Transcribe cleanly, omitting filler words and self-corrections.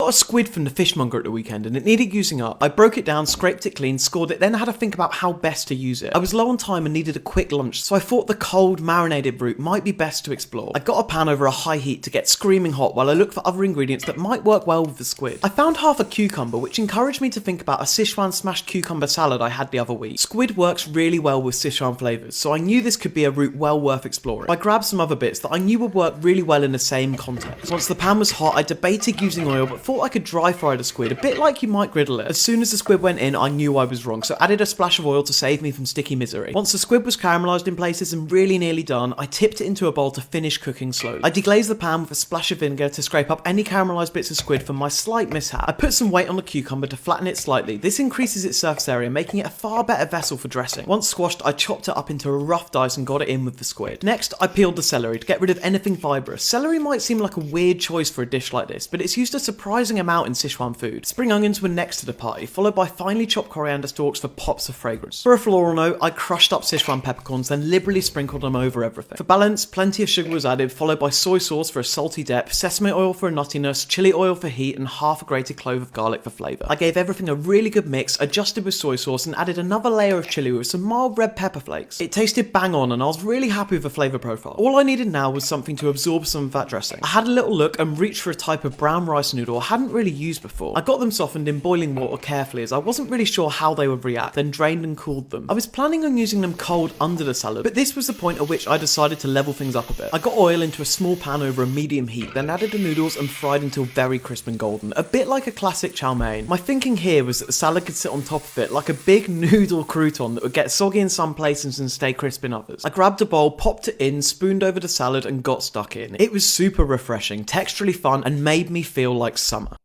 Got a squid from the fishmonger at the weekend and it needed using up. I broke it down, scraped it clean, scored it, then had to think about how best to use it. I was low on time and needed a quick lunch, so I thought the cold, marinated route might be best to explore. I got a pan over a high heat to get screaming hot while I looked for other ingredients that might work well with the squid. I found half a cucumber, which encouraged me to think about a Sichuan smashed cucumber salad I had the other week. Squid works really well with Sichuan flavours, so I knew this could be a route well worth exploring. I grabbed some other bits that I knew would work really well in the same context. Once the pan was hot, I debated using oil, but thought I could dry fry the squid, a bit like you might griddle it. As soon as the squid went in, I knew I was wrong, so added a splash of oil to save me from sticky misery. Once the squid was caramelised in places and really nearly done, I tipped it into a bowl to finish cooking slowly. I deglazed the pan with a splash of vinegar to scrape up any caramelised bits of squid from my slight mishap. I put some weight on the cucumber to flatten it slightly. This increases its surface area, making it a far better vessel for dressing. Once squashed, I chopped it up into a rough dice and got it in with the squid. Next, I peeled the celery to get rid of anything fibrous. Celery might seem like a weird choice for a dish like this, but it's used a surprising amount in Sichuan food. Spring onions were next to the party, followed by finely chopped coriander stalks for pops of fragrance. For a floral note, I crushed up Sichuan peppercorns, then liberally sprinkled them over everything. For balance, plenty of sugar was added, followed by soy sauce for a salty depth, sesame oil for a nuttiness, chili oil for heat, and half a grated clove of garlic for flavour. I gave everything a really good mix, adjusted with soy sauce, and added another layer of chili with some mild red pepper flakes. It tasted bang on, and I was really happy with the flavour profile. All I needed now was something to absorb some of that dressing. I had a little look and reached for a type of brown rice noodle I hadn't really used before. I got them softened in boiling water carefully as I wasn't really sure how they would react, then drained and cooled them. I was planning on using them cold under the salad, but this was the point at which I decided to level things up a bit. I got oil into a small pan over a medium heat, then added the noodles and fried until very crisp and golden, a bit like a classic chow mein. My thinking here was that the salad could sit on top of it like a big noodle crouton that would get soggy in some places and stay crisp in others. I grabbed a bowl, popped it in, spooned over the salad and got stuck in. It was super refreshing, texturally fun and made me feel like summer.